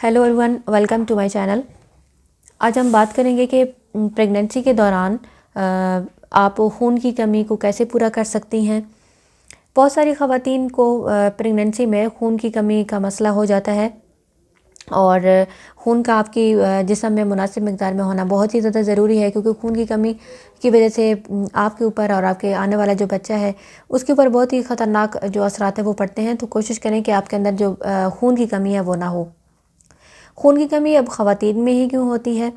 Hello everyone, welcome to my channel. आज हम बात करेंगे कि प्रेगनेंसी के दौरान आप खून की कमी को कैसे पूरा कर सकती हैं। बहुत सारी ख़वातीन को प्रेगनेंसी में खून की कमी का मसला हो जाता है और खून का आपकी जिस्म में मुनासिब मिक़दार में होना बहुत ही ज़्यादा ज़रूरी है, क्योंकि खून की कमी की वजह से आपके ऊपर और आपके आने वाला जो बच्चा है उसके ऊपर बहुत ही ख़तरनाक जो असरात है वो पड़ते हैं। तो कोशिश करें कि आपके अंदर जो खून की कमी है वो ना हो। खून की कमी अब ख़वातीन में ही क्यों होती है?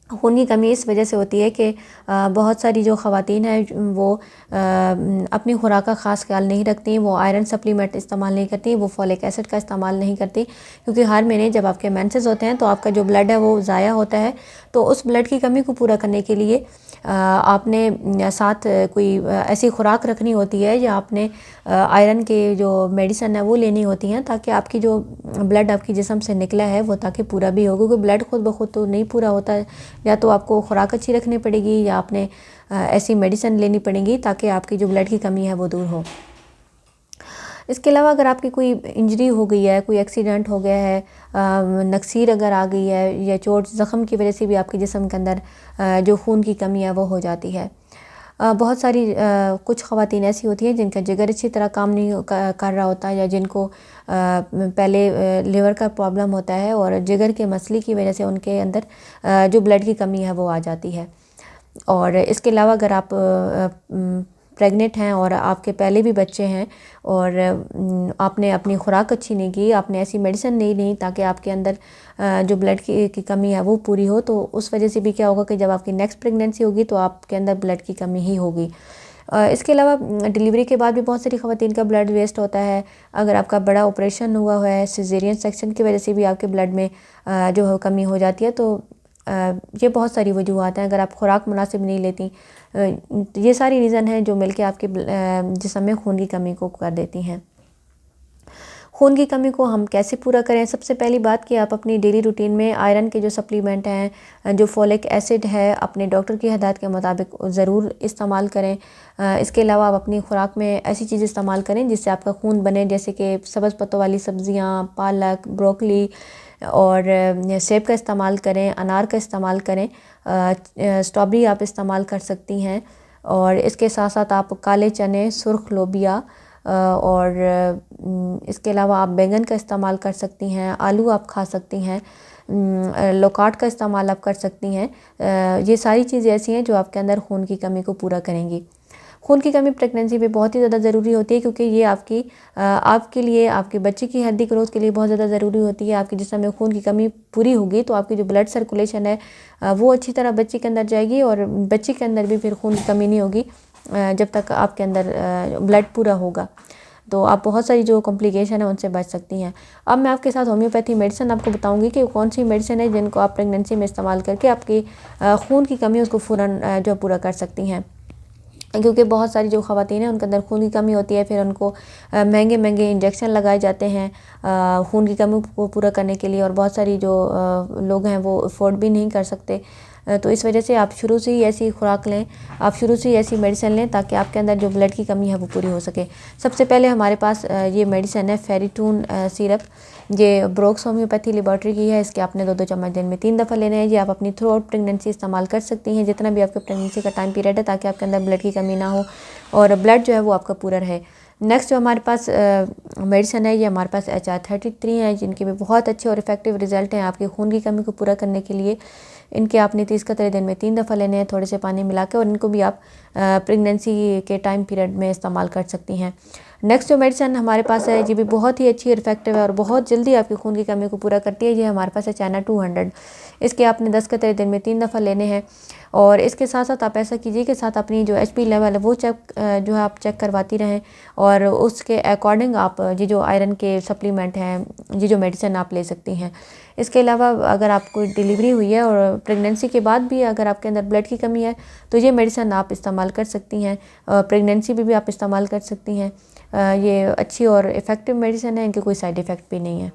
खून की कमी इस वजह से होती है कि बहुत सारी जो ख़वातीन हैं वो अपनी खुराक का ख़ास ख्याल नहीं रखती, वो आयरन सप्लीमेंट इस्तेमाल नहीं करती, वो फॉलिक एसिड का इस्तेमाल नहीं करती, क्योंकि हर महीने जब आपके मेंसेस होते हैं तो आपका जो ब्लड है वो ज़ाया होता है। तो उस ब्लड की कमी को पूरा करने के लिए आपने साथ कोई ऐसी खुराक रखनी होती है या आपने आयरन के जो मेडिसन है वो लेनी होती हैं, ताकि आपकी जो ब्लड आपकी जिस्म से निकला है वो ताकि पूरा भी हो, क्योंकि ब्लड खुद ब खुद तो नहीं पूरा होता है। या तो आपको खुराक अच्छी रखनी पड़ेगी या आपने ऐसी मेडिसिन लेनी पड़ेगी ताकि आपकी जो ब्लड की कमी है वो दूर हो। इसके अलावा अगर आपकी कोई इंजरी हो गई है, कोई एक्सीडेंट हो गया है, नक्सीर अगर आ गई है या चोट ज़ख़म की वजह से भी आपके जिस्म के अंदर जो खून की कमी है वो हो जाती है। बहुत सारी कुछ ख़वातीन ऐसी होती हैं जिनका जिगर अच्छी तरह काम नहीं कर रहा होता, या जिनको पहले लिवर का प्रॉब्लम होता है और जिगर के मसले की वजह से उनके अंदर जो ब्लड की कमी है वो आ जाती है। और इसके अलावा अगर आप प्रेग्नेंट हैं और आपके पहले भी बच्चे हैं और आपने अपनी खुराक अच्छी नहीं की, आपने ऐसी मेडिसिन नहीं ली ताकि आपके अंदर जो ब्लड की कमी है वो पूरी हो, तो उस वजह से भी क्या होगा कि जब आपकी नेक्स्ट प्रेगनेंसी होगी तो आपके अंदर ब्लड की कमी ही होगी। इसके अलावा डिलीवरी के बाद भी बहुत सारी ख़वातीन का ब्लड वेस्ट होता है। अगर आपका बड़ा ऑपरेशन हुआ है, सिजेरियन सेक्शन की वजह से भी आपके ब्लड में जो कमी हो जाती है। तो ये बहुत सारी वजूहात हैं। अगर आप खुराक मुनासिब नहीं लेती, ये सारी रीज़न हैं जो मिलके आपके जिस्म में खून की कमी को कर देती हैं। खून की कमी को हम कैसे पूरा करें? सबसे पहली बात कि आप अपनी डेली रूटीन में आयरन के जो सप्लीमेंट हैं, जो फॉलिक एसिड है, अपने डॉक्टर की हिदायत के मुताबिक ज़रूर इस्तेमाल करें। इसके अलावा आप अपनी खुराक में ऐसी चीज़ इस्तेमाल करें जिससे आपका खून बने, जैसे कि सब्ज़ पत्तों वाली सब्ज़ियाँ, पालक, ब्रोकली और सेब का इस्तेमाल करें, अनार का इस्तेमाल करें, स्ट्रॉबेरी आप इस्तेमाल कर सकती हैं। और इसके साथ साथ आप काले चने, सुर्ख लोबिया और इसके अलावा आप बैंगन का इस्तेमाल कर सकती हैं, आलू आप खा सकती हैं, लोकाट का इस्तेमाल आप कर सकती हैं। ये सारी चीज़ें ऐसी हैं जो आपके अंदर खून की कमी को पूरा करेंगी। खून की कमी प्रेगनेंसी में बहुत ही ज़्यादा ज़रूरी होती है, क्योंकि ये आपके लिए, आपके बच्चे की हेल्दी ग्रोथ के लिए बहुत ज़्यादा ज़रूरी होती है। आपके जिस्म में खून की कमी पूरी होगी तो आपकी जो ब्लड सर्कुलेशन है वो अच्छी तरह बच्चे के अंदर जाएगी, और बच्चे के अंदर भी फिर खून की कमी नहीं होगी जब तक आपके अंदर ब्लड पूरा होगा। तो आप बहुत सारी जो कॉम्प्लिकेशन है उनसे बच सकती हैं। अब मैं आपके साथ होम्योपैथी मेडिसिन आपको बताऊंगी कि कौन सी मेडिसिन है जिनको आप प्रेगनेंसी में इस्तेमाल करके आपकी खून की कमी उसको फ़ौरन जो पूरा कर सकती हैं। क्योंकि बहुत सारी जो ख़वातीन हैं उनके अंदर खून की कमी होती है, फिर उनको महंगे महंगे इंजेक्शन लगाए जाते हैं खून की कमी को पूरा करने के लिए, और बहुत सारी जो लोग हैं वो अफोर्ड भी नहीं कर सकते। तो इस वजह से आप शुरू से ही ऐसी खुराक लें, आप शुरू से ही ऐसी मेडिसिन लें ताकि आपके अंदर जो ब्लड की कमी है वो पूरी हो सके। सबसे पहले हमारे पास ये मेडिसिन है फेरिटून सिरप। ये ब्रोक्स होम्योपैथी लेबॉर्ट्री की है। इसके आपने 2-2 चम्मच दिन में 3 दफ़ा लेने हैं। ये आप अपनी थ्रू आउट प्रेगनेंसी इस्तेमाल कर सकती हैं, जितना भी आपके प्रेगनेंसी का टाइम पीरियड है, ताकि आपके अंदर ब्लड की कमी ना हो और ब्लड जो है वो आपका पूरा रहे। नेक्स्ट जो हमारे पास मेडिसिन है, ये हमारे पास HR-33 है, जिनके भी बहुत अच्छे और इफेक्टिव रिजल्ट हैं आपके खून की कमी को पूरा करने के लिए। इनके आपने 30 कतरे दिन में 3 दफ़ा लेने हैं, थोड़े से पानी मिला के, और इनको भी आप प्रेगनेंसी के टाइम पीरियड में इस्तेमाल कर सकती हैं। नेक्स्ट जो मेडिसिन हमारे पास है, ये भी बहुत ही अच्छी और इफेक्टिव है और बहुत जल्दी आपकी खून की कमी को पूरा करती है। ये हमारे पास है चाइना 200। इसके आपने 10 कतरे दिन में 3 दफ़ा लेने हैं, और इसके साथ साथ आप ऐसा कीजिए कि साथ अपनी जो HP लेवल है वो जो है आप चेक करवाती रहें, और उसके अकॉर्डिंग आप ये जो आयरन के सप्लीमेंट हैं, ये जो मेडिसिन आप ले सकती हैं। इसके अलावा अगर आपको डिलीवरी हुई है और प्रेगनेंसी के बाद भी अगर आपके अंदर ब्लड की कमी है तो ये मेडिसिन आप इस्तेमाल कर सकती हैं। प्रेगनेंसी में भी आप इस्तेमाल कर सकती हैं। ये अच्छी और इफ़ेक्टिव मेडिसिन है, इनके कोई साइड इफ़ेक्ट भी नहीं है।